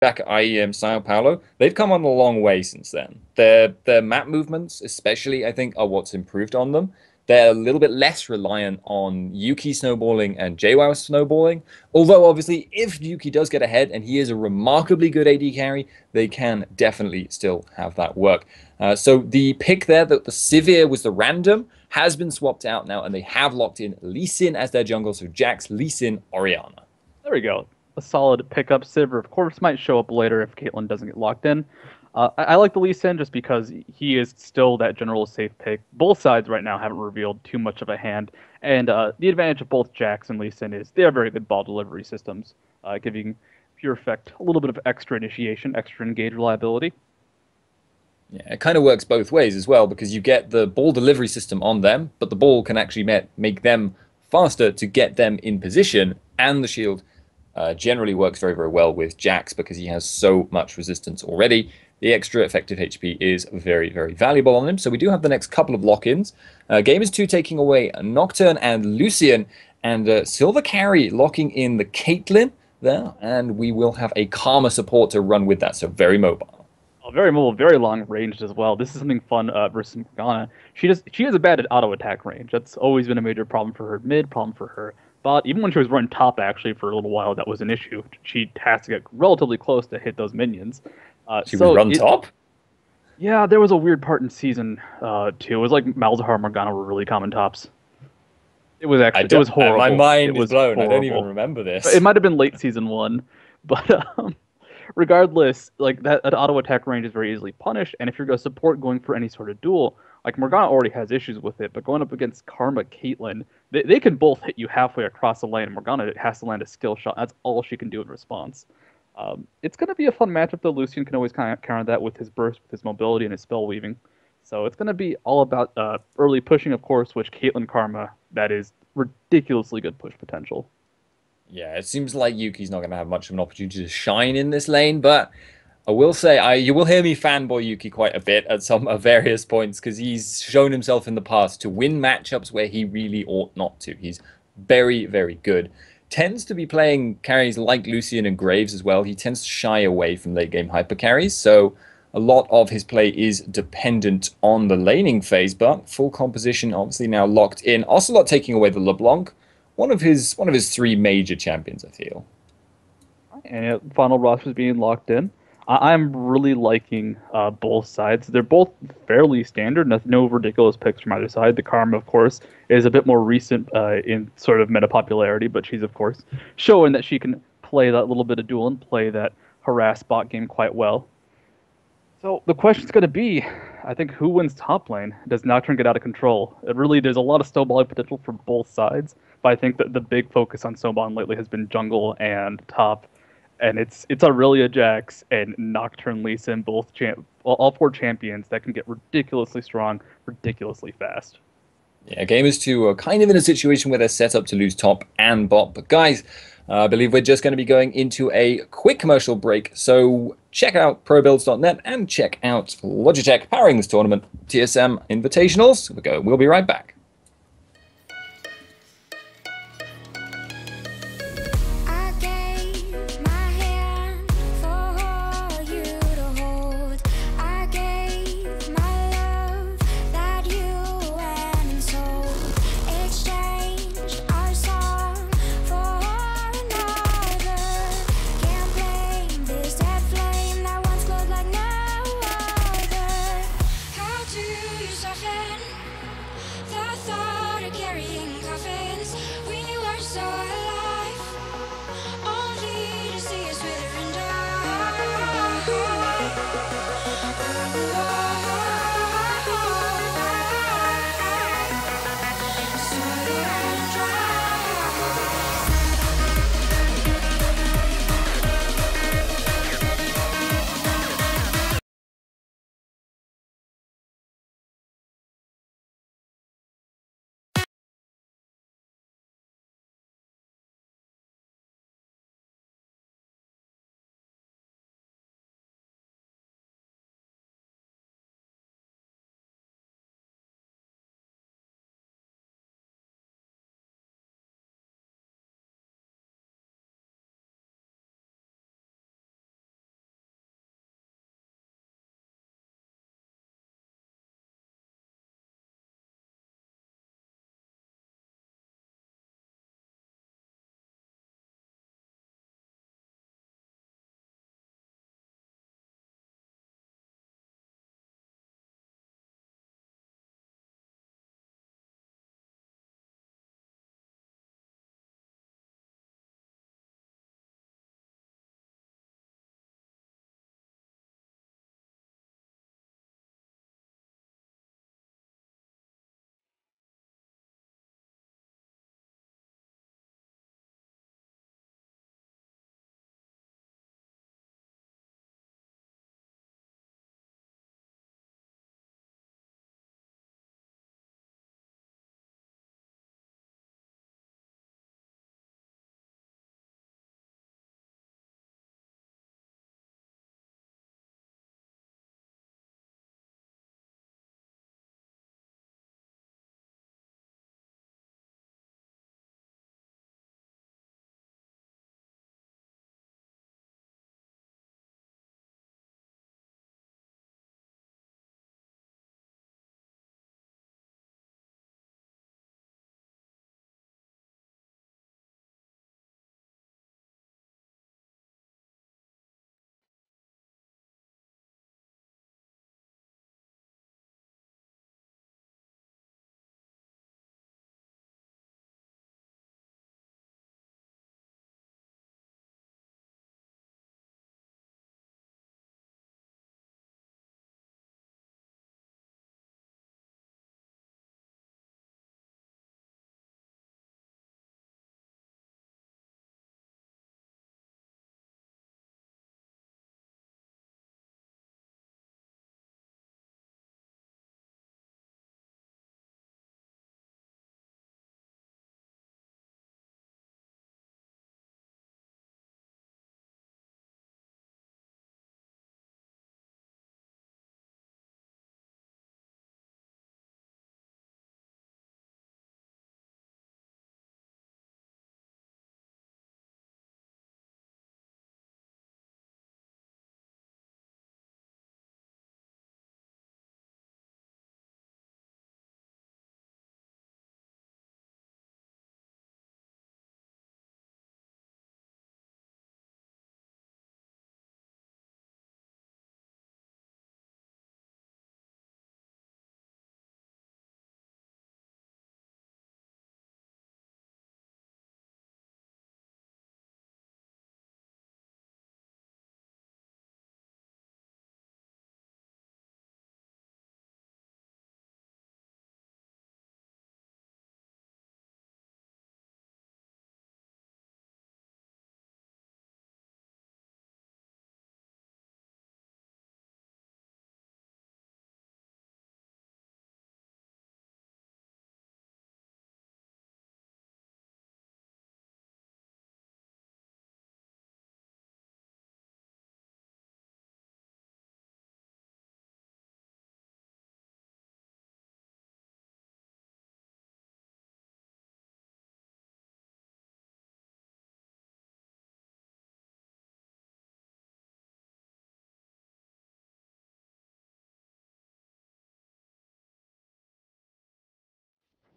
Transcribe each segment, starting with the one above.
back at IEM Sao Paulo, they've come on a long way since then. Their map movements, especially, I think, are what's improved on them. They're a little bit less reliant on Yuki snowballing and JWoww snowballing. Although, obviously, if Yuki does get ahead and he is a remarkably good AD carry, they can definitely still have that work. So the pick there, that the Sivir was the random, has been swapped out now, and they have locked in Lee Sin as their jungle. So Jax, Lee Sin, Orianna. There we go. A solid pickup. Sivir, of course, might show up later if Caitlyn doesn't get locked in. I like the Lee Sin just because he is still that general safe pick. Both sides right now haven't revealed too much of a hand, and the advantage of both Jax and Lee Sin is they are very good ball delivery systems, giving Pure Effect a little bit of extra initiation, extra engage reliability. Yeah, it kind of works both ways as well because you get the ball delivery system on them, but the ball can actually make them faster to get them in position, and the shield generally works very, very well with Jax because he has so much resistance already. The extra effective HP is very, very valuable on him. So we do have the next couple of lock-ins. Gamers 2 taking away Nocturne and Lucian, and Silver Carry locking in the Caitlyn there, and we will have a Karma support to run with that, so very mobile. Oh, very mobile, very long ranged as well. This is something fun versus Morgana. She is a bad at auto attack range. That's always been a major problem for her mid, problem for her bot. Even when she was running top, actually, for a little while, that was an issue. She has to get relatively close to hit those minions. She would run top? Yeah, there was a weird part in season 2. It was like Malzahar and Morgana were really common tops. It was actually, it was horrible. My mind is blown. Horrible. I don't even remember this. It might have been late season 1, but regardless, like that auto attack range is very easily punished, and if you're going to support going for any sort of duel, like Morgana already has issues with it, but going up against Karma Caitlyn, they can both hit you halfway across the lane, and Morgana has to land a skill shot. That's all she can do in response. It's going to be a fun matchup, though. Lucian can always kind of counter that with his burst, with his mobility, and his spell weaving. So it's going to be all about early pushing, of course, which Caitlyn Karma, that is ridiculously good push potential. Yeah, it seems like Yuki's not going to have much of an opportunity to shine in this lane, but I will say, you will hear me fanboy Yuki quite a bit at some various points because he's shown himself in the past to win matchups where he really ought not to. He's very, very good. Tends to be playing carries like Lucian and Graves as well. He tends to shy away from late game hyper carries, so a lot of his play is dependent on the laning phase, but full composition obviously now locked in. Ocelot taking away the LeBlanc, one of his 3 major champions, I feel. And final rosters being locked in. I'm really liking both sides. They're both fairly standard. No ridiculous picks from either side. The Karma, of course, is a bit more recent in sort of meta popularity, but she's, of course, showing that she can play that little bit of duel and play that harass bot game quite well. So the question's going to be, I think, who wins top lane? Does Nocturne get out of control? There's a lot of snowballing potential for both sides, but I think that the big focus on snowballing lately has been jungle and top. And it's Aurelia Jax and Nocturne Lee Sin, all 4 champions that can get ridiculously strong, ridiculously fast. Yeah, Gamers 2 are kind of in a situation where they're set up to lose top and bot. But guys, I believe we're just going to be going into a quick commercial break. So check out probuilds.net and check out Logitech powering this tournament, TSM Invitationals. We'll be right back.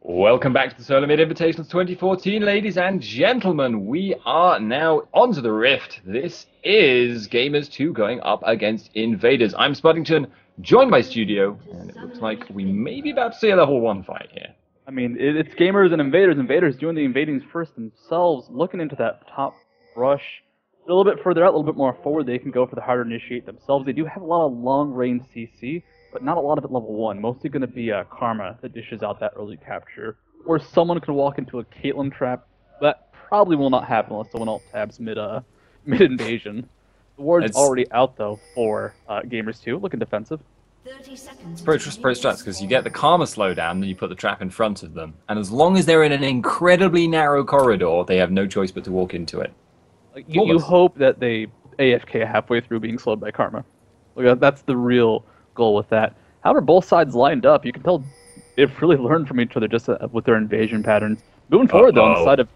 Welcome back to the Solomid Invitational 2014, ladies and gentlemen. We are now onto the Rift. This is Gamers 2 going up against Invaders. I'm Spuddington, joined by Studio, and it looks like we may be about to see a level 1 fight here. I mean, it's Gamers and Invaders. Invaders doing the invadings first themselves, looking into that top rush. A little bit further out, a little bit more forward, they can go for the harder initiate themselves. They do have a lot of long-range CC, but not a lot of it level 1. Mostly going to be Karma that dishes out that early capture. Or someone can walk into a Caitlyn trap. That probably will not happen unless someone alt tabs mid-invasion. The ward's already out, though, for Gamers 2, looking defensive. 30 seconds. It's pro strats because you get the Karma slowdown, then you put the trap in front of them. And as long as they're in an incredibly narrow corridor, they have no choice but to walk into it. You hope that they AFK halfway through being slowed by Karma. That's the real goal with that. However, both sides lined up. You can tell they've really learned from each other just with their invasion patterns. Moving forward, though, on the side of...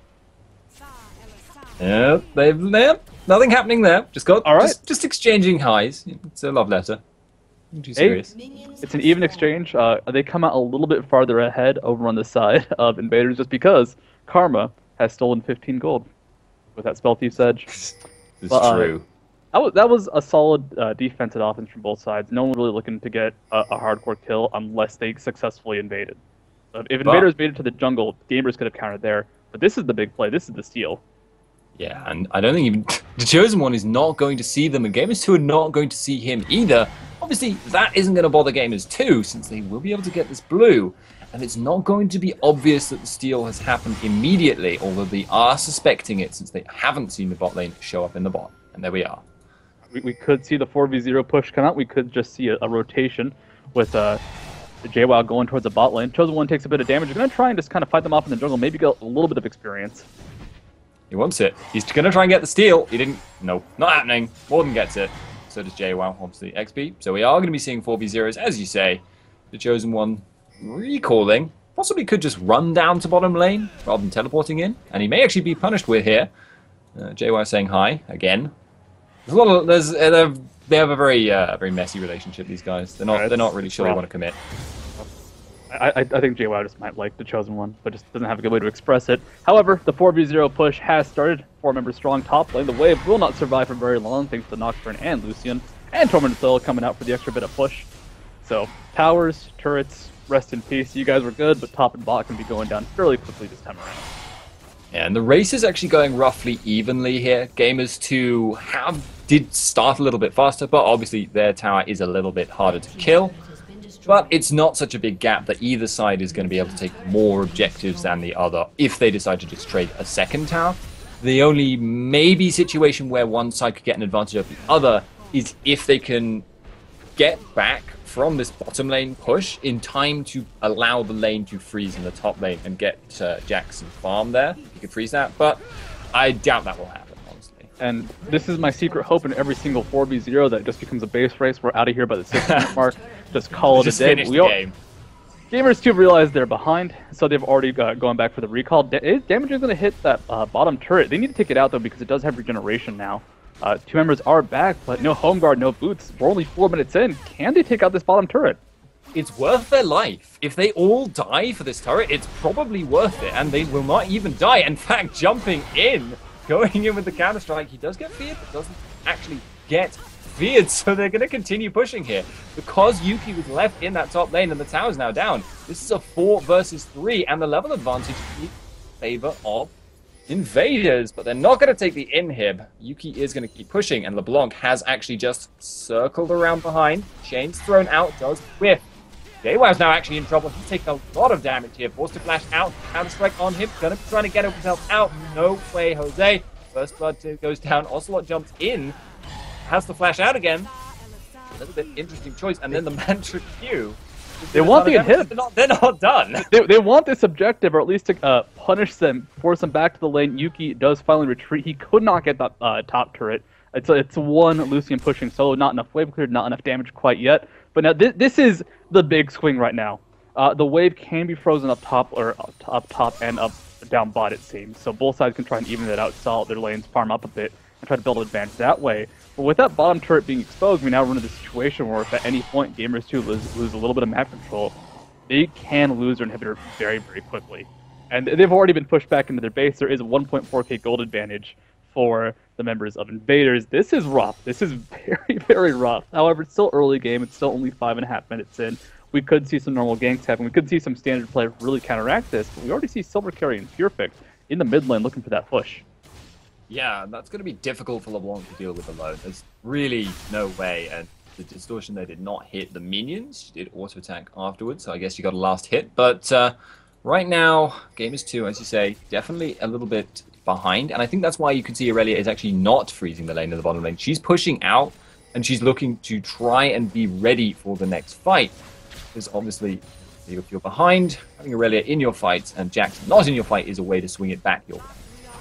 Yeah, they've... nothing happening there. Just exchanging highs. It's a love letter. Too serious. It's an even exchange. They come out a little bit farther ahead over on the side of Invaders just because Karma has stolen 15 gold with that Spell Thief's Edge. It's true. That was a solid defensive offense from both sides. No one really looking to get a hardcore kill unless they successfully invaded. If Invaders made it to the jungle, Gamers could have countered there. But this is the big play. This is the steal. Yeah, and I don't think even the Chosen One is not going to see them, and Gamers 2 are not going to see him either. Obviously, that isn't going to bother Gamers 2, since they will be able to get this blue. And it's not going to be obvious that the steal has happened immediately, although they are suspecting it since they haven't seen the bot lane show up in the bot. And there we are. We could see the 4v0 push come out. We could just see a rotation with the JWoww going towards the bot lane. Chosen One takes a bit of damage. He's going to try and just kind of fight them off in the jungle, maybe get a little bit of experience. He wants it. He's going to try and get the steal. He didn't. No, not happening. Morden gets it. So does JWoww, obviously XP. So we are going to be seeing 4v0s, as you say. The Chosen One recalling. Possibly could just run down to bottom lane rather than teleporting in. And he may actually be punished with here. JWoww saying hi again. There's a lot of, they have a very messy relationship, these guys. They're not really sure they want to commit. I think JWoww just might like the Chosen One, but just doesn't have a good way to express it. However, the 4v0 push has started. 4 members strong top lane. The wave will not survive for very long thanks to Nocturne and Lucian. And Tormented Soul coming out for the extra bit of push. So, towers, turrets, rest in peace. You guys were good, but top and bot can be going down fairly quickly this time around. Yeah, and the race is actually going roughly evenly here. Gamers 2 did start a little bit faster, but obviously their tower is a little bit harder to kill. But it's not such a big gap that either side is going to be able to take more objectives than the other if they decide to just trade a second tower. The only maybe situation where one side could get an advantage over the other is if they can get back from this bottom lane push in time to allow the lane to freeze in the top lane and get Jackson farm there. You can freeze that, but I doubt that will happen, honestly. And this is my secret hope in every single 4v0 that it just becomes a base race. We're out of here by the 6-minute mark. Just call it a day. Finish the game. Gamers 2 realize they're behind, so they've already going back for the recall. Damage is going to hit that bottom turret. They need to take it out, though, because it does have regeneration now. 2 members are back, but no home guard, no boots. We're only 4 minutes in. Can they take out this bottom turret? It's worth their life. If they all die for this turret, it's probably worth it, and they will not even die. In fact, jumping in, going in with the counter-strike, he does get feared, but doesn't actually get feared, so they're going to continue pushing here. Because Yuki was left in that top lane and the tower's now down, this is a 4 versus 3, and the level advantage in favor of Invaders, but they're not going to take the inhib. Yuki is going to keep pushing, and LeBlanc has actually just circled around behind. Chain's thrown out, does whiff. JWoww's now actually in trouble. He's taking a lot of damage here. Forced to flash out. Counter strike on him. Gonna be trying to get himself out. No way, Jose. First blood goes down. Ocelot jumps in. Has to flash out again. A little bit interesting choice. And then the Mantra Q. They want the inhib. They're not done. They want this objective, or at least to punish them, force them back to the lane. Yuki does finally retreat. He could not get that top turret. It's one Lucian pushing solo. Not enough wave cleared. Not enough damage quite yet. But now this is the big swing right now. The wave can be frozen up top or up top and up down bot, it seems. So both sides can try and even it out, solid their lanes, farm up a bit, and try to build an advantage that way. But with that bottom turret being exposed, we now run into the situation where if at any point Gamers 2 lose a little bit of map control, they can lose their inhibitor very, very quickly. And they've already been pushed back into their base. There is a 1.4k gold advantage for the members of Invaders. This is rough. This is very, very rough. However, it's still early game. It's still only 5.5 minutes in. We could see some normal ganks happen. We could see some standard play really counteract this. But we already see Silver Carry and Perfect in the mid lane looking for that push. Yeah, that's going to be difficult for LeBlanc to deal with alone. There's really no way. And the distortion there did not hit the minions. She did auto attack afterwards, so I guess she got a last hit. But right now, game is 2, as you say, definitely a little bit behind. And I think that's why you can see Aurelia is actually not freezing the lane in the bottom lane. She's pushing out, and she's looking to try and be ready for the next fight. Because obviously, if you're behind, having Aurelia in your fight and Jax not in your fight is a way to swing it back your way.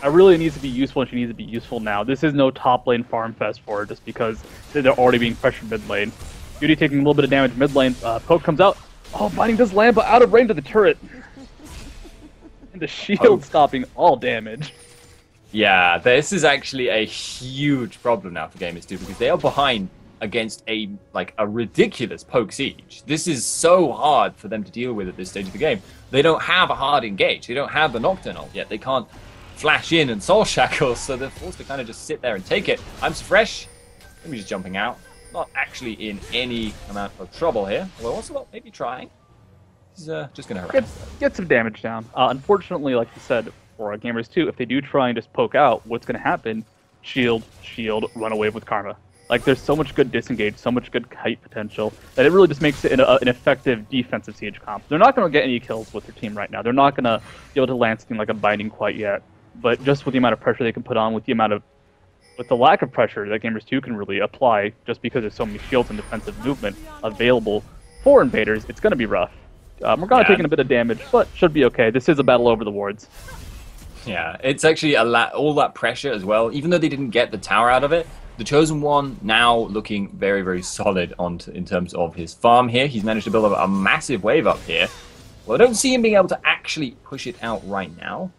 Aurelia needs to be useful, and she needs to be useful now. This is no top lane farm fest for her, just because they're already being pressured mid lane. Beauty taking a little bit of damage mid lane. Poke comes out. Oh, Binding does land, but out of range of the turret. And the shield stopping all damage. Yeah, this is actually a huge problem now for Gamers 2 because they are behind against a ridiculous poke siege. This is so hard for them to deal with at this stage of the game. They don't have a hard engage. They don't have the Nocturne ult yet. They can't flash in and soul shackle, so they're forced to kind of just sit there and take it. I'm so fresh. Let me just jumping out. Not actually in any amount of trouble here. Although Ocelot maybe trying. He's just going to harass. Get some damage down. Unfortunately, like you said, for Gamers 2, if they do try and just poke out, what's going to happen? Shield, run away with Karma. Like, there's so much good disengage, so much good kite potential, that it really just makes it an effective defensive siege comp. They're not going to get any kills with their team right now. They're not going to be able to land something like a Binding quite yet. But just with the amount of pressure they can put on, with the lack of pressure that Gamers 2 can really apply, just because there's so many shields and defensive movement available for Invaders, it's going to be rough. We're going to take a bit of damage, but should be okay. This is a battle over the wards. Yeah, it's actually all that pressure as well. Even though they didn't get the tower out of it, the Chosen One now looking very, very solid in terms of his farm here. He's managed to build up a massive wave up here. Well, I don't see him being able to actually push it out right now.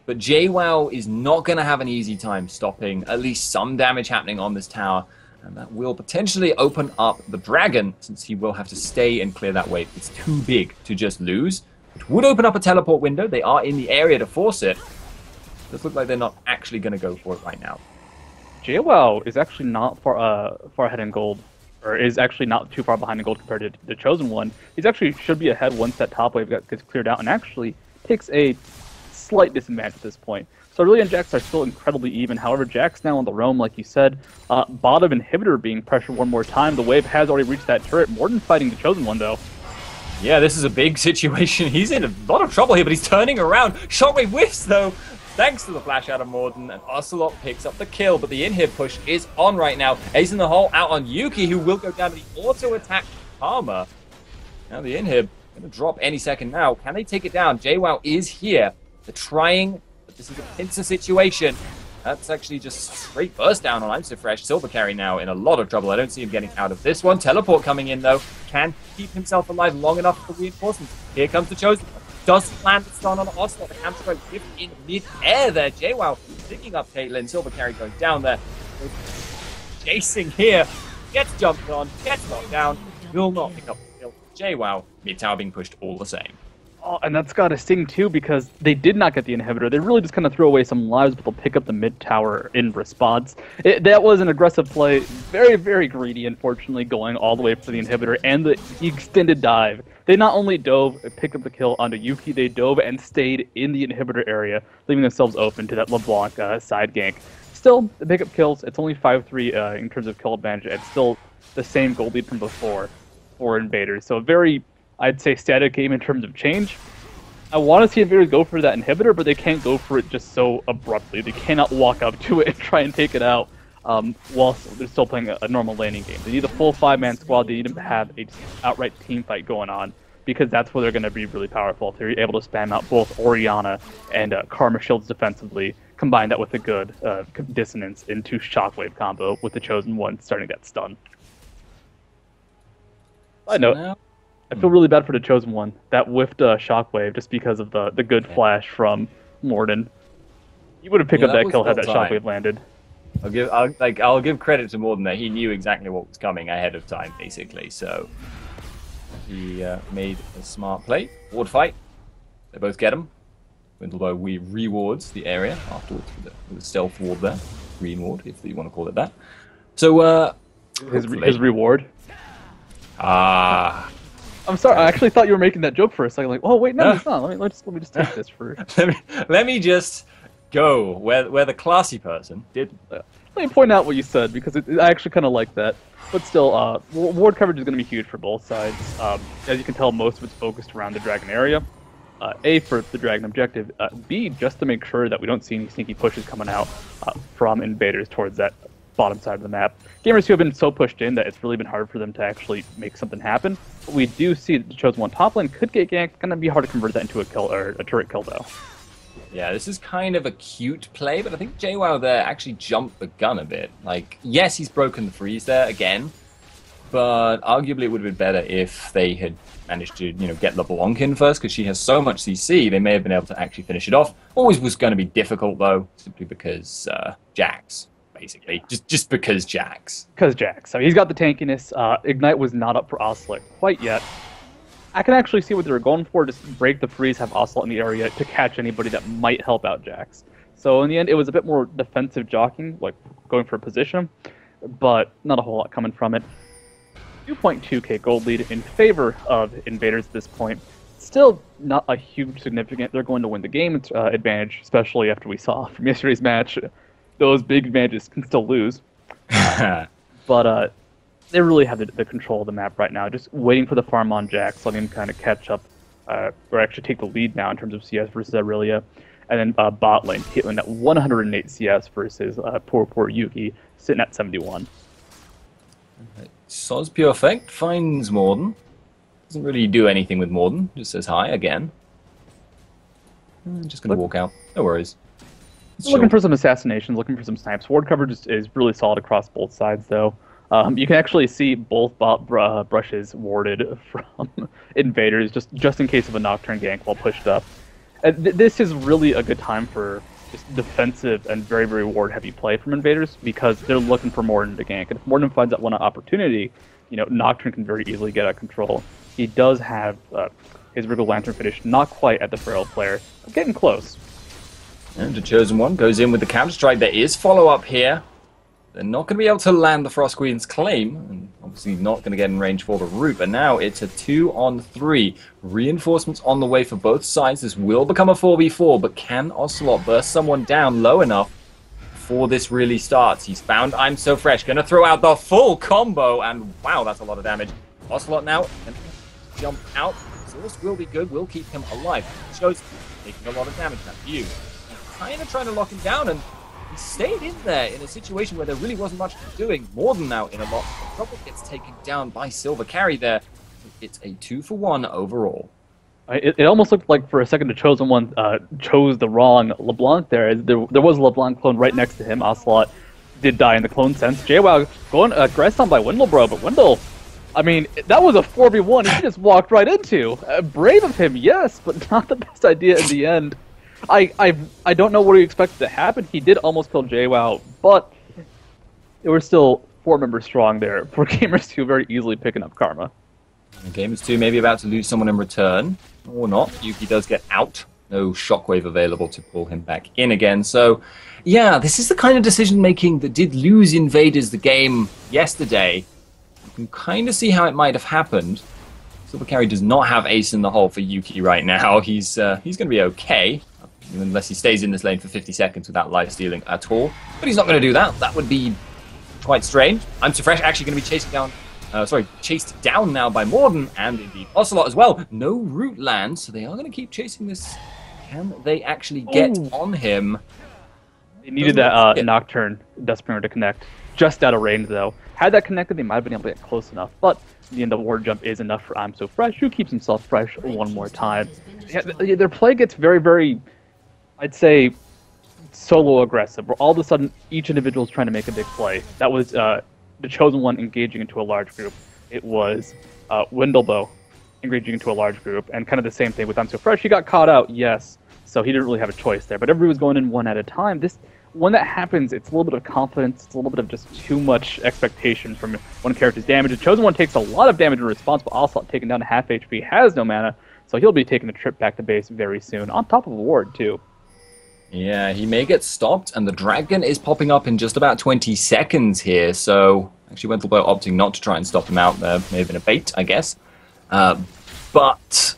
But JWoww is not going to have an easy time stopping at least some damage happening on this tower. And that will potentially open up the dragon, since he will have to stay and clear that wave. It's too big to just lose. It would open up a teleport window. They are in the area to force it. Does look like they're not actually going to go for it right now. JWoww is actually not far ahead in gold, or is actually not too far behind in gold compared to the Chosen One. He's actually should be ahead once that top wave gets cleared out, and actually takes a slight disadvantage at this point. So Aurelia and Jax are still incredibly even. However, Jax now on the roam, like you said. Bottom inhibitor being pressured one more time. The wave has already reached that turret. Morden fighting the Chosen One, though. Yeah, this is a big situation. He's in a lot of trouble here, but he's turning around. Shockwave whiffs, though, thanks to the flash out of Morden, and Ocelot picks up the kill, but the inhib push is on right now. Ace in the hole out on Yuki, who will go down to the auto-attack Karma. Now the inhib going to drop any second now. Can they take it down? JWoww is here. They're trying, but this is a pincer situation. That's actually just straight burst down on I'm So Fresh. Silver Carry now in a lot of trouble. I don't see him getting out of this one. Teleport coming in, though. Can keep himself alive long enough for reinforcements. Here comes the Chosen One. Doesn't land the stun on Ocelot. The hamster gift in mid-air there. JWoww picking up Caitlyn. Silver Carry going down there. Chasing here. Gets jumped on. Gets knocked down. Will not pick up the kill. JWoww. Mid-tower being pushed all the same. Oh, and that's got to sting too, because they did not get the inhibitor. They really just kind of threw away some lives, but they'll pick up the mid tower in response. That was an aggressive play. Very, very greedy, unfortunately, going all the way for the inhibitor and the extended dive. They not only dove, picked up the kill onto Yuki, they dove and stayed in the inhibitor area, leaving themselves open to that LeBlanc side gank. Still, the pickup kills. It's only 5-3 in terms of kill advantage. It's still the same gold lead from before for Invaders. So a very, I'd say, static game in terms of change. I want to see Invaders go for that inhibitor, but they can't go for it just so abruptly. They cannot walk up to it and try and take it out while they're still playing a normal laning game. They need a full 5-man squad. They need to have a outright team fight going on, because that's where they're going to be really powerful. If they're able to spam out both Orianna and Karma shields defensively, combine that with a good dissonance into Shockwave combo with the Chosen One starting that stun. Side note, I feel really bad for the Chosen One. That whiffed Shockwave just because of the good flash from Morden. He would have picked up that kill had that Shockwave landed. I'll give credit to Morden there. He knew exactly what was coming ahead of time, basically. So He made a smart play. Ward fight. They both get him. Windlebow rewards the area afterwards with a stealth ward there. Green ward, if you want to call it that. So, his reward. Ah. I'm sorry, I actually thought you were making that joke for a second. Like, oh wait, no, it's not. Let me just take this for. let me just go where the classy person did. Let me point out what you said because I actually kind of like that. But still, ward coverage is going to be huge for both sides. As you can tell, most of it's focused around the dragon area. A, for the dragon objective. B, just to make sure that we don't see any sneaky pushes coming out from invaders towards that bottom side of the map. Gamers who have been so pushed in that it's really been hard for them to actually make something happen. But we do see that the Chosen One top lane could get ganked. It's going to be hard to convert that into a kill or a turret kill though. Yeah, this is kind of a cute play, but I think JWoww there actually jumped the gun a bit. Like, yes, he's broken the freeze there again, but arguably it would have been better if they had managed to, get LeBlanc in first, because she has so much CC, they may have been able to actually finish it off. Always was going to be difficult, though, simply because Jax, basically. Just because Jax. Because Jax. So he's got the tankiness. Ignite was not up for Ocelot quite yet. I can actually see what they were going for, just break the freeze, have Ocelot in the area to catch anybody that might help out Jax. So in the end, it was a bit more defensive jockeying, like going for a position, but not a whole lot coming from it. 2.2k gold lead in favor of Invaders at this point. Still not a huge significant. They're going to win the game advantage, especially after we saw from yesterday's match. Those big advantages can still lose. But they really have the control of the map right now. Just waiting for the farm on Jax, letting him kind of catch up, or actually take the lead now in terms of CS versus Aurelia. And then bot lane, Caitlyn at 108 CS versus poor Yuki, sitting at 71. Soz Pure Effect finds Morden. Doesn't really do anything with Morden, just says hi again. Just gonna walk out, no worries. Looking for some assassinations, looking for some snipes. Ward coverage is really solid across both sides, though. You can actually see both bot brushes warded from invaders, just in case of a Nocturne gank while pushed up. This is really a good time for just defensive and very, very ward-heavy play from invaders because they're looking for Morden to gank. And if Morden finds that one opportunity, Nocturne can very easily get out of control. He does have his Wriggle Lantern finish, not quite at the Feral player, but getting close. And the Chosen One goes in with the counter-strike. There is follow-up here. They're not going to be able to land the Frost Queen's claim, and obviously not going to get in range for the root, but now it's a 2-on-3. Reinforcements on the way for both sides. This will become a 4v4, but can Ocelot burst someone down low enough before this really starts? He's found I'm So Fresh, going to throw out the full combo, and wow, that's a lot of damage. Ocelot now can jump out. Source will be good, will keep him alive. Shows taking a lot of damage now. You kind of trying to lock him down, and he stayed in there in a situation where there really wasn't much doing. Morden now in a lot. Trouble gets taken down by Silver Carry there. It's a 2-for-1 overall. It almost looked like for a second the Chosen One chose the wrong LeBlanc there. There was a LeBlanc clone right next to him. Ocelot did die in the clone sense. JWoww going aggressed on by Windlebro, but Windle, I mean, that was a 4v1 he just walked right into. Brave of him, yes, but not the best idea in the end. I don't know what he expected to happen. He did almost kill JWoww, but there were still 4 members strong there for Gamers 2 very easily picking up Karma. Gamers 2 maybe about to lose someone in return, or not. Yuki does get out. No shockwave available to pull him back in again. So, yeah, this is the kind of decision-making that did lose Invaders the game yesterday. You can kind of see how it might have happened. Silver Carry does not have ace in the hole for Yuki right now. He's going to be okay. Unless he stays in this lane for 50 seconds without life stealing at all. But he's not going to do that. That would be quite strange. I'm So Fresh actually going to be chased down now by Morden and indeed Ocelot as well. No root land, so they are going to keep chasing this. Can they actually get on him? They needed that Nocturne Dust Bringer to connect. Just out of range, though. Had that connected, they might have been able to get close enough. But in the end, the ward jump is enough for I'm So Fresh, who keeps himself fresh one more time. Yeah, their play gets very, very, I'd say, solo aggressive, where all of a sudden each individual is trying to make a big play. That was the Chosen One engaging into a large group. It was Windlebow engaging into a large group, and kind of the same thing with I'm So Fresh. He got caught out, yes, so he didn't really have a choice there. But everybody was going in one at a time. when that happens, it's a little bit of confidence, it's a little bit of just too much expectation from one character's damage. The Chosen One takes a lot of damage in response, but also taken down to half HP, has no mana, so he'll be taking a trip back to base very soon, on top of a ward, too. Yeah, he may get stopped, and the dragon is popping up in just about 20 seconds here, so actually Wendelbo opting not to try and stop him out there. May have been a bait, I guess. But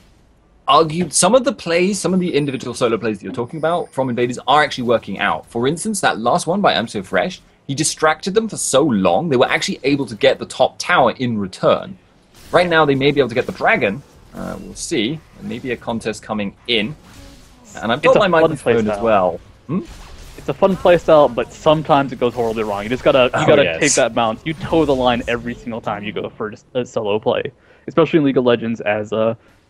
argued some of the plays, some of the individual solo plays that you're talking about from Invaders are actually working out. For instance, that last one by I'm So Fresh, he distracted them for so long, they were actually able to get the top tower in return. Right now, they may be able to get the dragon. We'll see. There may be a contest coming in. And I've got my microphone as well. It's a fun playstyle, but sometimes it goes horribly wrong. You just gotta take that bounce. You toe the line every single time you go for just a solo play, especially in League of Legends. As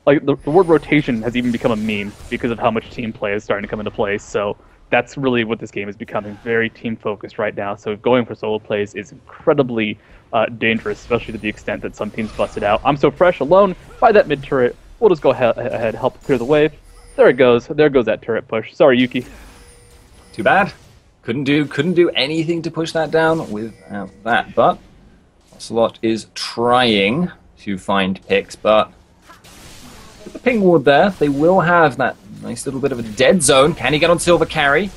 like the word rotation has even become a meme because of how much team play is starting to come into play. So that's really what this game is becoming, very team focused right now. So going for solo plays is incredibly dangerous, especially to the extent that some teams bust it out. I'm So Fresh alone by that mid turret. We'll just go ahead, help clear the wave. There it goes. There goes that turret push. Sorry, Yuki. Too bad. Couldn't do anything to push that down without that. But Ocelot is trying to find picks, but with the ping ward there, they will have that nice little bit of a dead zone. Can he get on silver carry?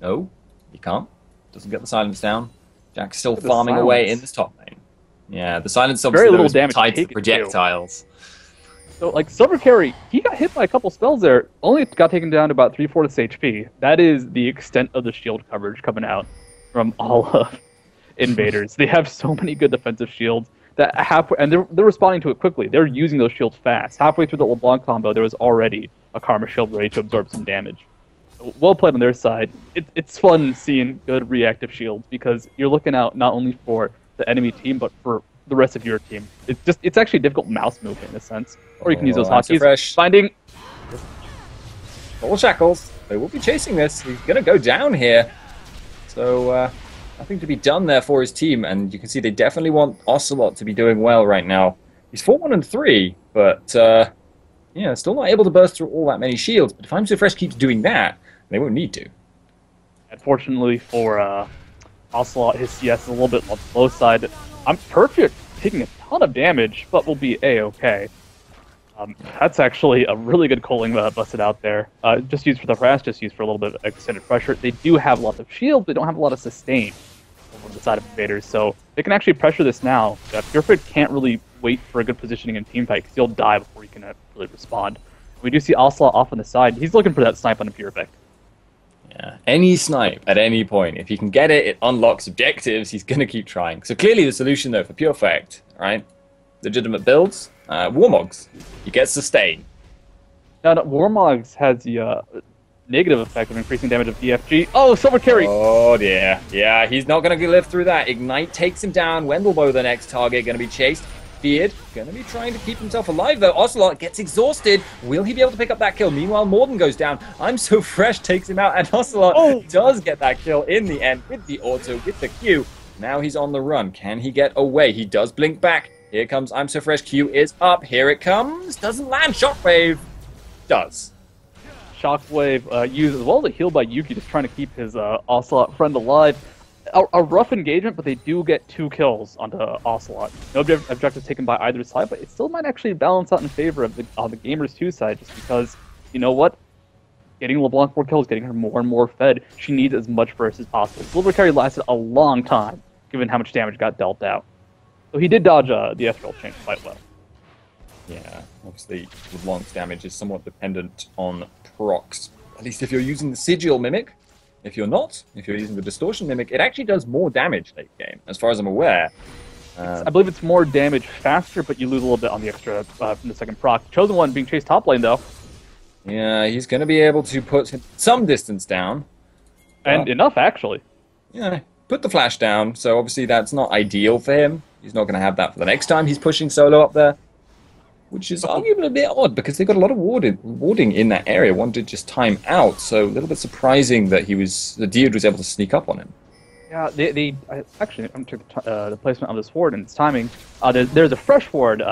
No, he can't. Doesn't get the silence down. Jack's still farming away in this top lane. Yeah, the silence obviously very little damage tied to the projectiles. So, like, Silver Carry, he got hit by a couple spells there, only got taken down to about 3/4 HP. That is the extent of the shield coverage coming out from all of Invaders. They have so many good defensive shields that halfway, and they're responding to it quickly. They're using those shields fast. Halfway through the LeBlanc combo, there was already a Karma shield ready to absorb some damage. Well played on their side. It's fun seeing good reactive shields because you're looking out not only for the enemy team, but for the rest of your team. It's actually a difficult mouse move in a sense. Or you can use those hotkeys. Fresh. Finding Full shackles. They will be chasing this. He's going to go down here. So nothing to be done there for his team. And you can see they definitely want Ocelot to be doing well right now. He's 4-1-3, but yeah, still not able to burst through all that many shields. But if I'm So Fresh keeps doing that, they won't need to. Unfortunately for Ocelot, his CS is a little bit on the low side. I'm perfect, taking a ton of damage, but will be A-okay. That's actually a really good culling busted out there. Just used for the harass, just used for a little bit of extended pressure. They do have lots of shield, but don't have a lot of sustain over the side of Invaders, so they can actually pressure this now. Purefit can't really wait for a good positioning in teamfight because he'll die before he can really respond. We do see Ocelot off on the side. He's looking for that snipe on a Purefit. Yeah, any snipe at any point. If he can get it, it unlocks objectives. He's going to keep trying. So clearly the solution, though, for Pure Effect, right? Legitimate builds, Warmogs. You get sustain. No, Warmogs has the negative effect of increasing damage of DFG. Oh, Silver Carry! Oh, dear. Yeah, he's not going to live through that. Ignite takes him down. Wendelbo, the next target, going to be chased. Beard, going to be trying to keep himself alive, though. Ocelot gets exhausted. Will he be able to pick up that kill? Meanwhile, Morden goes down. I'm So Fresh takes him out, and Ocelot does get that kill in the end with the auto, with the Q. Now he's on the run. Can he get away? He does blink back. Here comes I'm So Fresh. Q is up. Here it comes. Doesn't land. Shockwave does. Shockwave used as well as a heal by Yuki, just trying to keep his Ocelot friend alive. A rough engagement, but they do get 2 kills onto Ocelot. No objectives taken by either side, but it still might actually balance out in favor of the Gamers 2 side, just because, you know what? Getting LeBlanc 4 kills, getting her more and more fed, she needs as much burst as possible. Silver Carry lasted a long time, given how much damage got dealt out. So he did dodge the Ethereal Chain quite well. Yeah, obviously LeBlanc's damage is somewhat dependent on procs. At least if you're using the Sigil Mimic. If you're not, if you're using the Distortion Mimic, it actually does more damage late game, as far as I'm aware. I believe it's more damage faster, but you lose a little bit on the extra from the second proc. Chosen One being chased top lane, though. Yeah, he's going to be able to put some distance down. And enough, actually. Yeah, put the flash down, so obviously that's not ideal for him. He's not going to have that for the next time he's pushing solo up there. Which is arguably a bit odd, because they've got a lot of warding in that area. One did just time out, so a little bit surprising that the Deod was able to sneak up on him. Yeah, actually, I'm checking the placement of this ward and its timing. There's a fresh ward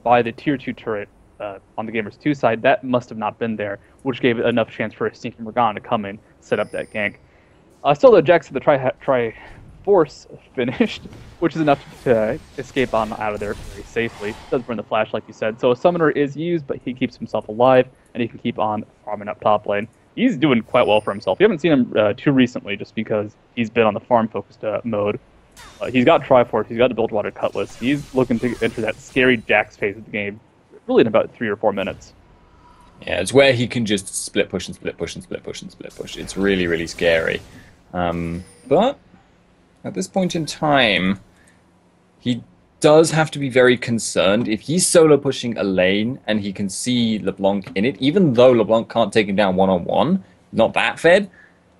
by the tier 2 turret on the Gamers 2 side. That must have not been there, which gave it enough chance for a sneaking Morgana to come in, set up that gank. Still, though, Jax had the Tri-Force finished, which is enough to escape on out of there very safely. Does burn the flash, like you said. So a summoner is used, but he keeps himself alive, and he can keep on farming up top lane. He's doing quite well for himself. You haven't seen him too recently, just because he's been on the farm-focused mode. He's got Triforce, he's got the Bilgewater Cutlass. He's looking to enter that scary Jax phase of the game, really in about 3 or 4 minutes. Yeah, it's where he can just split push and split push and split push and split push. It's really, really scary. But at this point in time, he does have to be very concerned. If he's solo pushing a lane and he can see LeBlanc in it, even though LeBlanc can't take him down one-on-one, not that fed,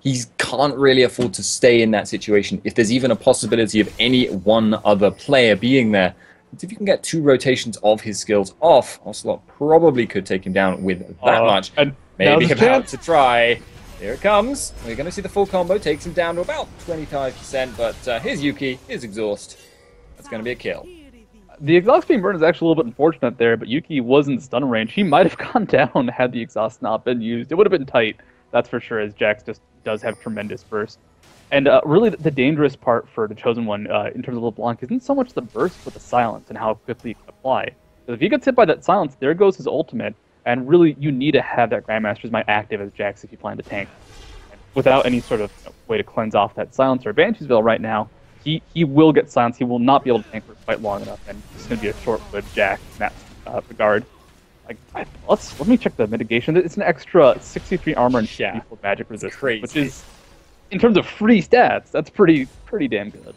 he can't really afford to stay in that situation if there's even a possibility of any one other player being there. But if you can get 2 rotations of his skills off, Ocelot probably could take him down with that much. And maybe about to try. Here it comes. We're going to see the full combo. Takes him down to about 25%, but here's Yuki, here's Exhaust. That's going to be a kill. The exhaust being burned is actually a little bit unfortunate there, but Yuki was in stun range. He might have gone down had the exhaust not been used. It would have been tight, that's for sure, as Jax just does have tremendous burst. And really, the dangerous part for the Chosen One in terms of LeBlanc isn't so much the burst, but the silence and how quickly he can apply. Because if he gets hit by that silence, there goes his ultimate. And really, you need to have that Grandmaster's Might active as Jax if you plan to tank. And without any sort of way to cleanse off that silencer, Banshee's Veil right now, he will get silenced. He will not be able to tank for quite long enough, and it's going to be a short-lived Jax in that regard. Let me check the mitigation. It's an extra 63 armor and 54 magic resistance, which is, in terms of free stats, that's pretty damn good.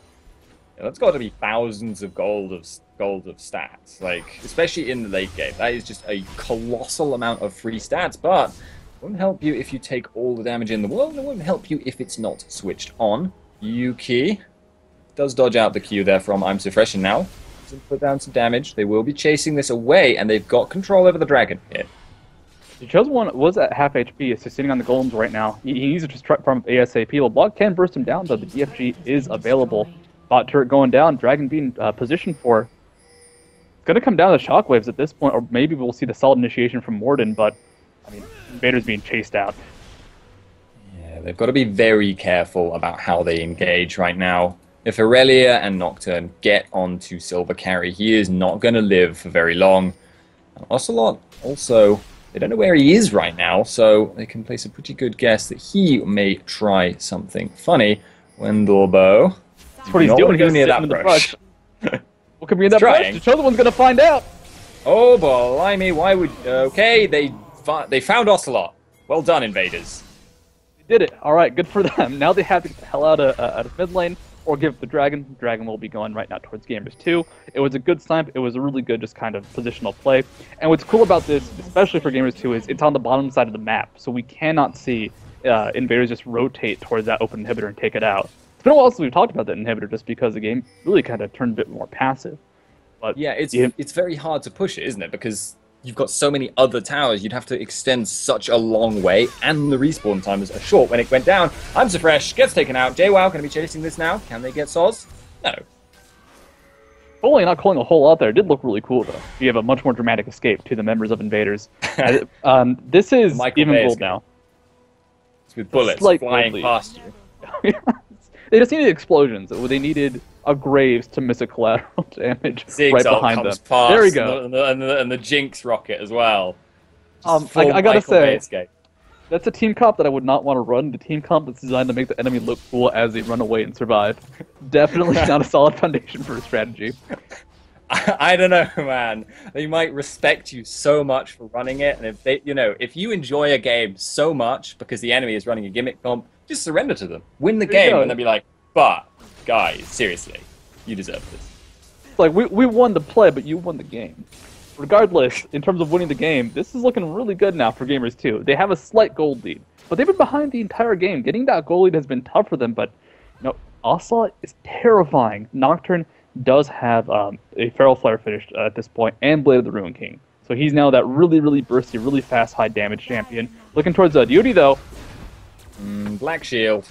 Yeah, that's got to be thousands of gold of stats, like especially in the late game. That is just a colossal amount of free stats, but it won't help you if you take all the damage in the world, and it won't help you if it's not switched on. Yuki does dodge out the Q there from I'm So Fresh, and now put down some damage. They will be chasing this away, and they've got control over the dragon here. The Chosen One was at half HP, so sitting on the golems right now. He needs to just try from ASAP. LeBlanc can burst him down, though. The DFG is available. Bot turret going down, dragon being positioned for. It's going to come down to shockwaves at this point, or maybe we'll see the solid initiation from Morden, but, I mean, Invaders being chased out. Yeah, they've got to be very careful about how they engage right now. If Aurelia and Nocturne get onto Silver Carry, he is not going to live for very long. And Ocelot also, they don't know where he is right now, so they can place a pretty good guess that he may try something funny. Wendellbow. That's what he's doing. He's near sitting that in the brush. What could be in that brush? The Chosen One's going to find out. Oh, blimey, why would... Okay, they found Ocelot. Well done, Invaders. They did it. All right, good for them. Now they have to get the hell out of mid lane, or give the Dragon. The Dragon will be going right now towards Gamers 2. It was a good snipe. It was a really good just kind of positional play. And what's cool about this, especially for Gamers 2, is it's on the bottom side of the map. So we cannot see Invaders just rotate towards that open inhibitor and take it out. It's been a while since we've talked about that inhibitor just because the game really kind of turned a bit more passive. But yeah, it's very hard to push it, isn't it? Because you've got so many other towers, you'd have to extend such a long way, and the respawn times are short. When it went down, I'm So Fresh, gets taken out. JWoww going to be chasing this now. Can they get Soz? No. Only not calling a hole out there. It did look really cool, though. You have a much more dramatic escape to the members of Invaders. This is even gold now. It's with bullets flying past you. They just needed explosions. They needed a Graves to miss a collateral damage right behind them. Past, there we go. And the Jinx rocket as well. I gotta say, that's a team comp that I would not want to run. The team comp that's designed to make the enemy look cool as they run away and survive. Definitely not a solid foundation for a strategy. I don't know, man. They might respect you so much for running it, and if they, if you enjoy a game so much because the enemy is running a gimmick comp, just surrender to them. Win the game, and they'll be like, but, guys, seriously, you deserve this. It's like, we won the play, but you won the game. Regardless, in terms of winning the game, this is looking really good now for Gamers 2. They have a slight gold lead, but they've been behind the entire game. Getting that gold lead has been tough for them, but, Ocelot is terrifying. Nocturne does have a Feral Flare finished at this point, and Blade of the Ruin King. So he's now that really, really bursty, really fast, high damage champion. Looking towards Duty, though. Black Shield,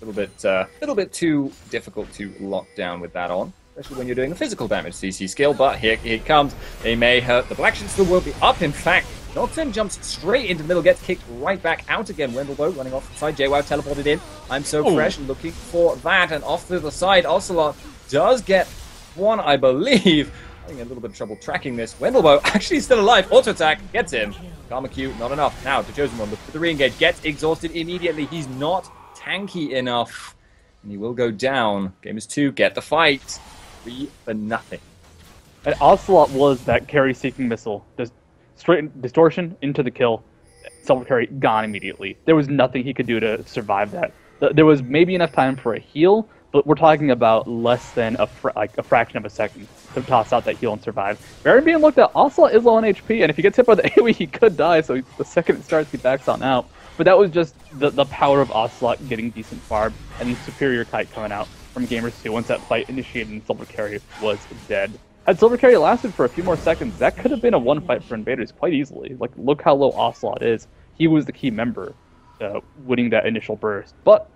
a little bit too difficult to lock down with that on, especially when you're doing a physical damage CC skill. But here it comes. They may hurt. The Black Shield still will be up. In fact, Nocturne jumps straight into the middle, gets kicked right back out again. Wendelbo running off the side. JWoww teleported in. I'm so fresh, looking for that. And off to the side, Ocelot does get one, I believe. Having a little bit of trouble tracking this. Wendelbo actually still alive. Auto attack gets him. Karma Q, not enough. Now, the Chosen One looks for the re-engage. Gets exhausted immediately. He's not tanky enough. And he will go down. Game is 2. Get the fight. 3 for nothing. And Ocelot was that carry-seeking missile. Just straight distortion into the kill. Silver carry gone immediately. There was nothing he could do to survive that. There was maybe enough time for a heal, but we're talking about less than a fraction of a second to toss out that heal and survive. Baron being looked at, Ocelot is low on HP, and if he gets hit by the AoE, he could die, so the second it starts, he backs on out. But that was just the power of Ocelot getting decent farm, and the superior kite coming out from Gamers 2 once that fight initiated and Silver carry was dead. Had Silver carry lasted for a few more seconds, that could have been a one fight for Invaders quite easily. Like, look how low Ocelot is. He was the key member winning that initial burst. But,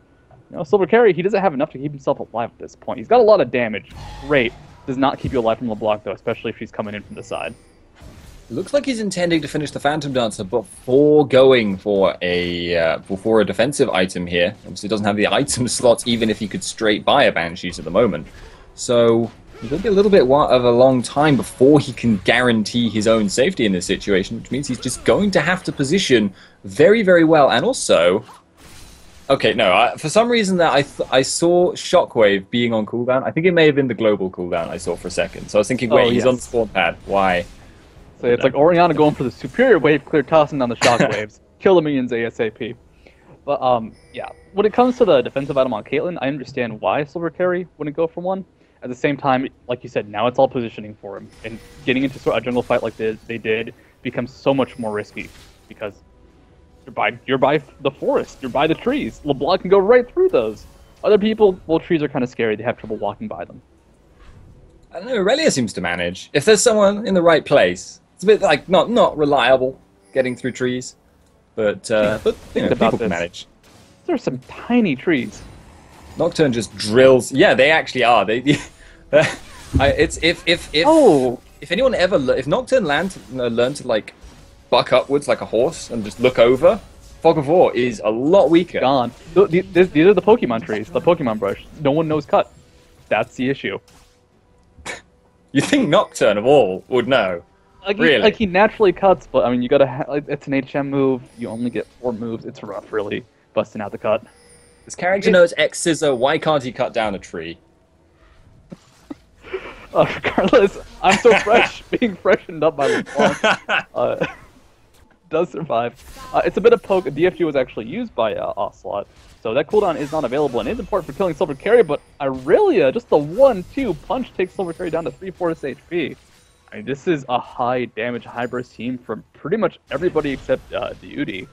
you know, Silver carry, he doesn't have enough to keep himself alive at this point. He's got a lot of damage. Great. Does not keep you alive from LeBlanc, though, especially if she's coming in from the side. Looks like he's intending to finish the Phantom Dancer before going for a defensive item here. Obviously, doesn't have the item slots, even if he could straight buy a Banshees at the moment. So it's going to be a little bit of a long time before he can guarantee his own safety in this situation, which means he's just going to have to position very, very well. And also, okay, no, for some reason that I saw Shockwave being on cooldown. I think it may have been the global cooldown I saw for a second. So I was thinking, wait, he's on the spawn pad. Why? So it's like Oriana going for the superior wave clear, tossing down the shockwaves, kill the minions ASAP. But yeah, when it comes to the defensive item on Caitlyn, I understand why Silver carry wouldn't go for one. At the same time, like you said, now it's all positioning for him, and getting into a jungle fight like they did becomes so much more risky because you're by the forest, you're by the trees. LeBlanc can go right through those. Other people, well, trees are kind of scary. They have trouble walking by them. I don't know. Aurelia seems to manage. If there's someone in the right place, it's a bit like not reliable getting through trees, but you know, people can manage. There's some tiny trees. Nocturne just drills. Yeah, they actually are. It's if anyone ever if Nocturne learned to like buck upwards like a horse and just look over, Fog of War is a lot weaker. Gone. These are the Pokemon trees, the Pokemon brush. No one knows cut. That's the issue. You think Nocturne of all would know? Really? Like he naturally cuts, but I mean, you gotta. It's an HM move. You only get 4 moves. It's rough, really, busting out the cut. This character knows X Scissor. Why can't he cut down a tree? Regardless, I'm so fresh. Being freshened up by LeBlanc does survive. It's a bit of poke. DFG was actually used by Ocelot, so that cooldown is not available and is important for killing Silver carry. But Irelia, just the 1-2 punch takes Silver carry down to 3/4 HP. I mean, this is a high damage, high burst team from pretty much everybody except Duty.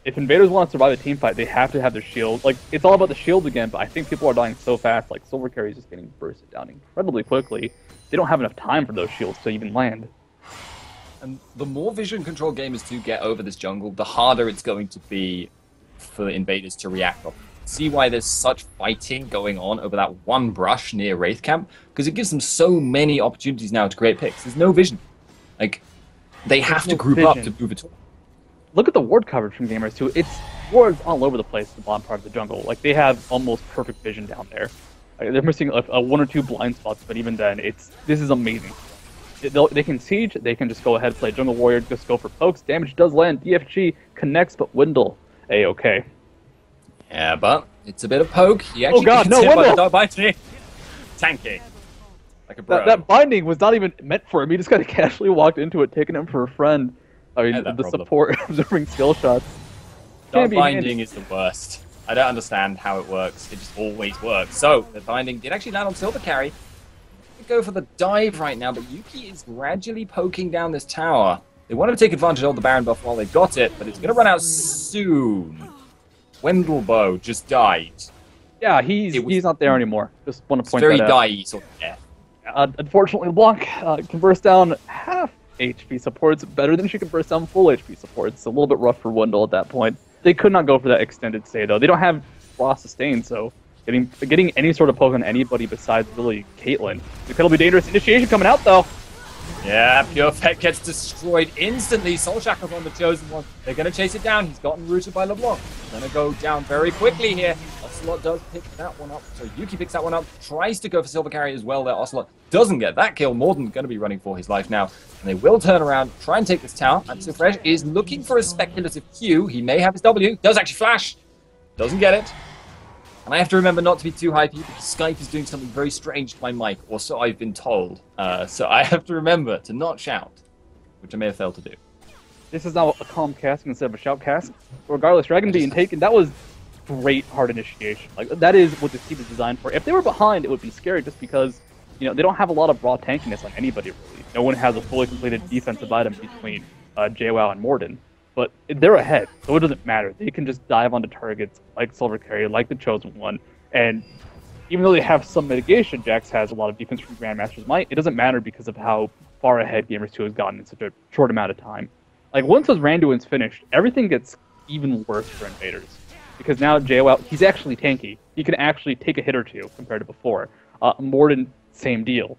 If Invaders want to survive a team fight, they have to have their shield. Like, it's all about the shield again, but I think people are dying so fast. Like, Silver carry is just getting bursted down incredibly quickly. They don't have enough time for those shields to even land. And the more vision control gamers do get over this jungle, the harder it's going to be for Invaders to react. See why there's such fighting going on over that one brush near Wraith Camp? Because it gives them so many opportunities now to create picks. There's no vision. Like, they have to group up to move it all. Look at the ward coverage from Gamers 2. It's wards all over the place in the bottom part of the jungle. Like, they have almost perfect vision down there. Like, they're missing a 1 or 2 blind spots, but even then, this is amazing. They can siege, they can just go ahead, play Jungle Warrior, just go for pokes. Damage does land. DFG connects, but Windle, A-okay. Yeah, but it's a bit of poke. He actually gets hit by the dog biting. Tanky. Like a bro. That binding was not even meant for him. He just kind of casually walked into it, taking him for a friend. I mean, the support observing skill shots. Dog binding is the worst. I don't understand how it works. It just always works. So, the binding did actually land on Silver carry. Go for the dive right now, but Yuki is gradually poking down this tower. They want to take advantage of the Baron buff while they got it, but it's going to run out soon. Wendelbo just died. Yeah, he's not there anymore. Just want to point that out. Very die sort of death. Unfortunately, LeBlanc can burst down half HP supports better than she can burst down full HP supports. It's a little bit rough for Wendell at that point. They could not go for that extended stay, though. They don't have raw sustain, so getting any sort of poke on anybody besides really Caitlyn. It could be dangerous. Initiation coming out, though. Yeah, Pure Effect gets destroyed instantly. Soul Shackle's on the Chosen One. They're going to chase it down. He's gotten rooted by LeBlanc. He's going to go down very quickly here. Ocelot does pick that one up. So Yuki picks that one up. Tries to go for Silver Carry as well there. Ocelot doesn't get that kill. Morden's going to be running for his life now. And they will turn around, try and take this tower. And Fresh is looking for a speculative Q. He may have his W. Does actually flash. Doesn't get it. And I have to remember not to be too hypey because Skype is doing something very strange to my mic, or so I've been told. So I have to remember to not shout, which I may have failed to do. This is now a calm casting instead of a shout cast. Regardless, Dragon being taken, that was great hard initiation. Like, that is what this team is designed for. If they were behind, it would be scary just because, you know, they don't have a lot of raw tankiness on anybody, really. No one has a fully completed defensive item between JWoww and Morden. But they're ahead, so it doesn't matter. They can just dive onto targets like Silver Carrier, like the Chosen One, and even though they have some mitigation, Jax has a lot of defense from Grandmaster's Might, it doesn't matter because of how far ahead Gamers 2 has gotten in such a short amount of time. Like, once those Randuin's finished, everything gets even worse for Invaders. Because now JWoww, he's actually tanky. He can actually take a hit or two compared to before. Morden, same deal.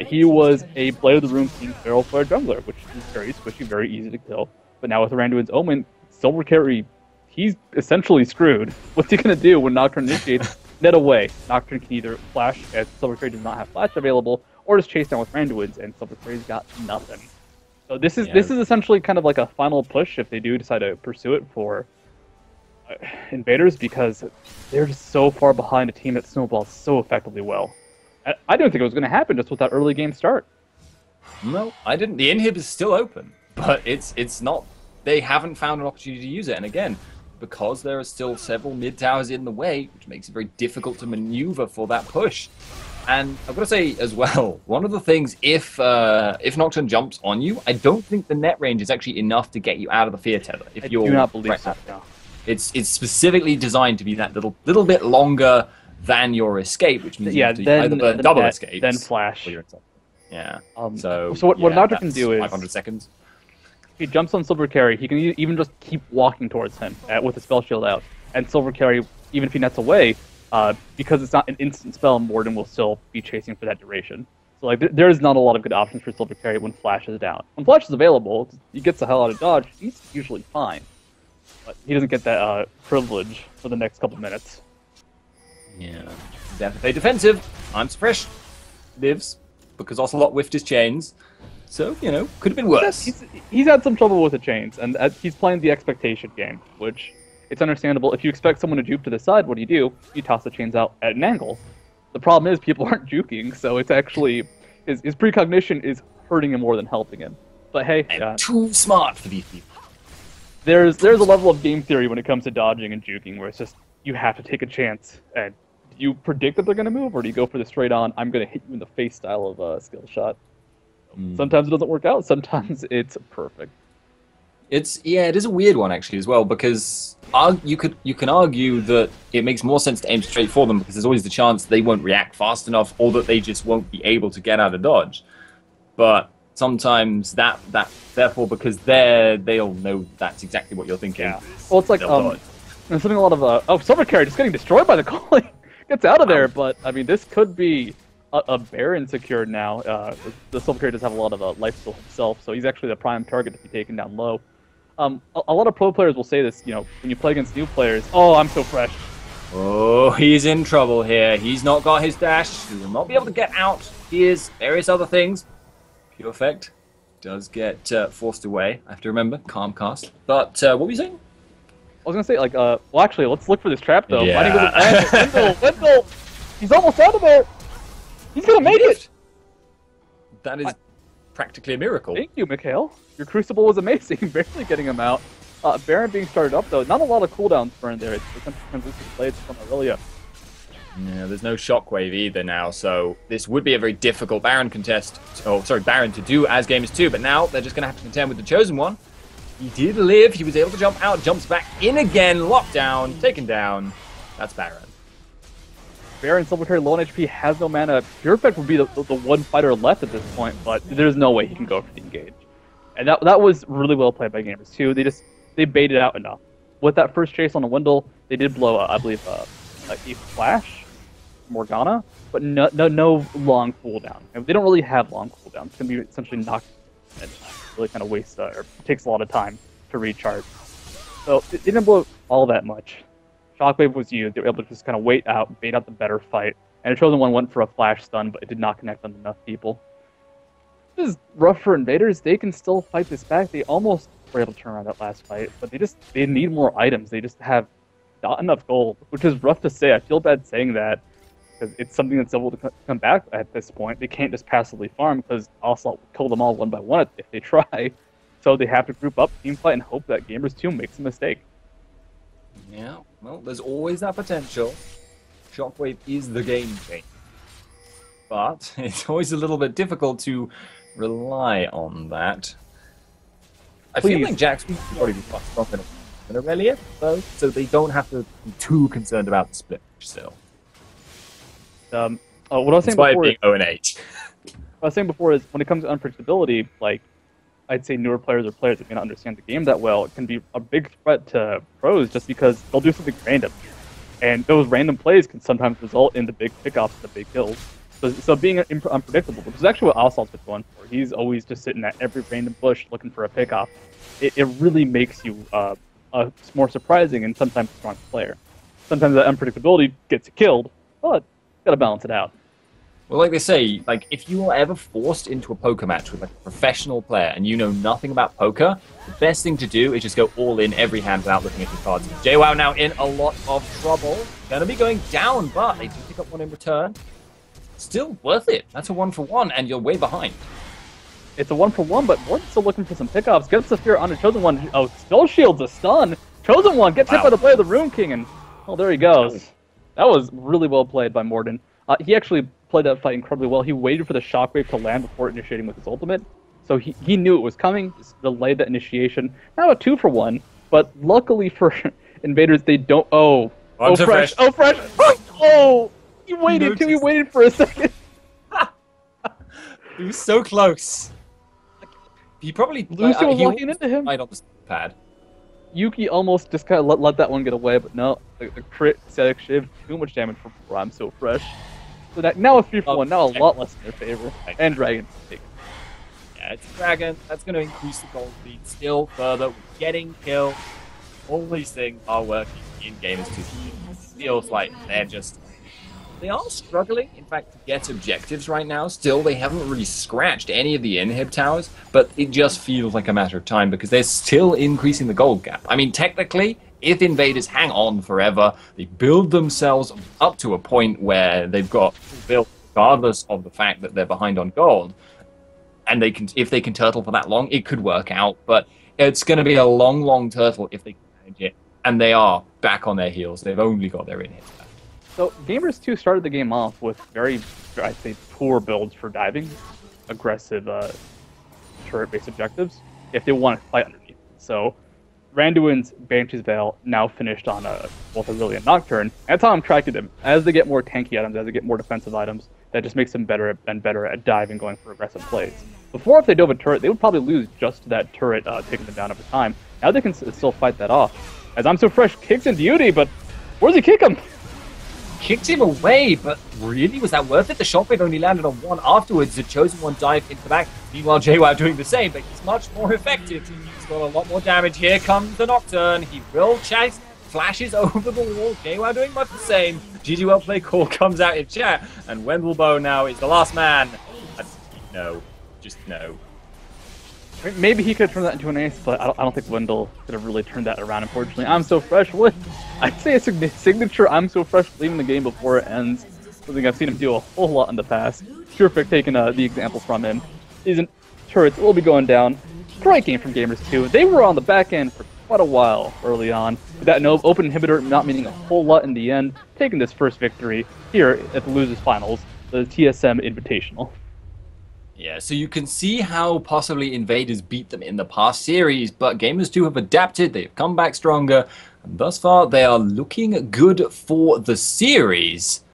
He was a Blade of the Room King Feral Flare jungler, which is very squishy, very easy to kill. But now with Randuin's Omen, Silver Carry, he's essentially screwed. What's he going to do when Nocturne initiates? Net away. Nocturne can either flash, as Silver Carry does not have flash available, or just chase down with Randuin's, and Silver Carry's got nothing. So this is essentially kind of like a final push if they do decide to pursue it for Invaders, because they're just so far behind a team that snowballs so effectively well. I didn't think it was going to happen just with that early game start. No, I didn't. The inhib is still open. But it's not, they haven't found an opportunity to use it. And again, because there are still several mid towers in the way, which makes it very difficult to maneuver for that push. And I've got to say as well, one of the things, if Nocturne jumps on you, I don't think the net range is actually enough to get you out of the fear tether. I do not believe so. No. It's specifically designed to be that little bit longer than your escape, which means you have to either burn double escape, then flash. Yeah. So what Nocturne can do is 500 seconds. He jumps on Silver Carry, he can even just keep walking towards him with the spell shield out. And Silver Carry, even if he nets away, because it's not an instant spell, Morden will still be chasing for that duration. So like, there's not a lot of good options for Silver Carry when Flash is down. When Flash is available, he gets the hell out of dodge, he's usually fine. But he doesn't get that privilege for the next couple minutes. Yeah. They have to play defensive. I'm fresh. Lives, because Ocelot whiffed his chains. So, you know, could have been worse. He's had some trouble with the chains, and he's playing the expectation game, which it's understandable. If you expect someone to juke to the side, what do? You toss the chains out at an angle. The problem is people aren't juking, so it's actually his precognition is hurting him more than helping him. But hey, I'm too smart for these people. There's a level of game theory when it comes to dodging and juking where it's just you have to take a chance. And do you predict that they're going to move, or do you go for the straight on, I'm going to hit you in the face style of a skill shot? Sometimes it doesn't work out. Sometimes it's perfect. It is a weird one actually as well, because you can argue that it makes more sense to aim straight for them because there's always the chance they won't react fast enough or that they just won't be able to get out of dodge. But sometimes that therefore because they'll know that's exactly what you're thinking. Yeah. Well, it's like there's something a lot of Silver Carry just getting destroyed by the calling. Gets out of there, but I mean this could be a Baron secured now. The Silver Carry does have a lot of life steal himself, so he's actually the prime target to be taken down low. A lot of pro players will say this, you know, when you play against new players, oh, I'm so fresh. Oh, he's in trouble here. He's not got his dash. He will not be able to get out. Here's various other things. Pure Effect does get forced away. I have to remember, calm cast. But what were you saying? I was going to say, like, well, actually, let's look for this trap, though. Yeah. Wendell! He's almost out of there! He's going to make it! That is practically a miracle. Thank you, Mikhail. Your Crucible was amazing, barely getting him out. Baron being started up, though. Not a lot of cooldowns for in there. It's essentially translucent blades from Aurelia. Yeah, there's no Shockwave either now, so this would be a very difficult Baron contest. Oh, sorry, Baron to do as Gamers 2, but now they're just going to have to contend with the Chosen One. He did live. He was able to jump out, jumps back in again, locked down, taken down. That's Baron. Baron, Silver Carry, low on HP, has no mana. Pure Effect would be the one fighter left at this point, but there's no way he can go for the engage. And that was really well played by Gamers 2. They baited out enough. With that first chase on the Wendell, they did blow, I believe, a Flash, Morgana, but no long cooldown. And they don't really have long cooldowns. cooldown. It's going to be essentially knocked and really kind of wastes or takes a lot of time to recharge. So it didn't blow all that much. Shockwave was used. They were able to just kind of wait out, bait out the better fight. And the Chosen One went for a flash stun, but it did not connect on enough people. This is rough for Invaders. They can still fight this back. They almost were able to turn around that last fight, but they need more items. They just have not enough gold, which is rough to say. I feel bad saying that because it's something that's able to come back at this point. They can't just passively farm because Onslaught will kill them all one by one if they try. So they have to group up, team fight, and hope that Gamers 2 makes a mistake. Yeah, well, there's always that potential. Shockwave is the game changer. But it's always a little bit difficult to rely on that. I feel like Jack's already be quite strong in a Relief, though, so they don't have to be too concerned about the split still. What I was saying before, being 0-8. What I was saying before is when it comes to unpredictability, like I'd say newer players or players that may not understand the game that well, it can be a big threat to pros just because they'll do something random. And those random plays can sometimes result in the big pickoffs and the big kills. So being unpredictable, which is actually what Oswald's been going for. He's always just sitting at every random bush looking for a pickoff. It really makes you a more surprising and sometimes strong player. Sometimes that unpredictability gets you killed, but you gotta balance it out. Well, like they say, like if you are ever forced into a poker match with like a professional player and you know nothing about poker, the best thing to do is just go all in every hand without looking at your cards. JWoww now in a lot of trouble. Gonna be going down, but they do pick up one in return. Still worth it. That's a 1-for-1, and you're way behind. It's a 1-for-1, but Morton's still looking for some pickoffs. Gets the fear on the Chosen One. Oh, Spell Shield's a stun. Chosen One gets hit by the play of the Rune King, and oh, there he goes. That was really well played by Morton. He actually played that fight incredibly well. He waited for the Shockwave to land before initiating with his ultimate. So he knew it was coming, just delayed that initiation. Now a 2-for-1, but luckily for Invaders, they don't... Oh, fresh. Oh, fresh. Oh! He waited too. He waited for a second. He was so close. He probably Lucio was walking into him. Right on the pad. Yuki almost just kind of let that one get away, but no, the crit static shiv, too much damage for I'm so fresh. So that now a 3-for-1, now a lot less in their favor. And Dragon. Yeah, it's Dragon. That's going to increase the gold lead still further. We're getting killed. All these things are working in Gamers 2. It feels like they are struggling, in fact, to get objectives right now. Still, they haven't really scratched any of the inhib towers, but it just feels like a matter of time because they're still increasing the gold gap. I mean, technically, if Invaders hang on forever, they build themselves up to a point where they've got built regardless of the fact that they're behind on gold, and if they can turtle for that long, it could work out, but it's going to be a long, long turtle if they can manage it, and they are back on their heels. They've only got their inhibs back. So Gamers 2 started the game off with very, I'd say, poor builds for diving, aggressive turret-based objectives, if they want to fight underneath. So Randuin's Banshee's Veil now finished on both a Aurelia and Nocturne. That's how I'm tracking them. As they get more tanky items, as they get more defensive items, that just makes them better and better at diving, going for aggressive plays. Before, if they dove a turret, they would probably lose just to that turret taking them down over time. Now they can still fight that off. As I'm so fresh kicks in beauty, but where does he kick him? Kicked him away, but really, was that worth it? The shockwave only landed on one afterwards. The Chosen One dived into the back. Meanwhile, JWoww doing the same, but he's much more effective. He's got a lot more damage. Here comes the Nocturne. He will chase, flashes over the wall. JWoww doing much the same. GG well play call comes out in chat, and Wendelbow now is the last man. No, just no. Maybe he could have turned that into an ace, but I don't think Wendell could have really turned that around, unfortunately. I'm so fresh. What? I'd say a signature I'm so fresh leaving the game before it ends. Something I've seen him do a whole lot in the past. Purefect taking the example from him. These turrets will be going down. Great game from Gamers 2. They were on the back end for quite a while early on. With that no open inhibitor not meaning a whole lot in the end, taking this first victory here at the Losers Finals, the TSM Invitational. Yeah, so you can see how possibly Invaders beat them in the past series, but Gamers 2 have adapted, they've come back stronger, and thus far they are looking good for the series.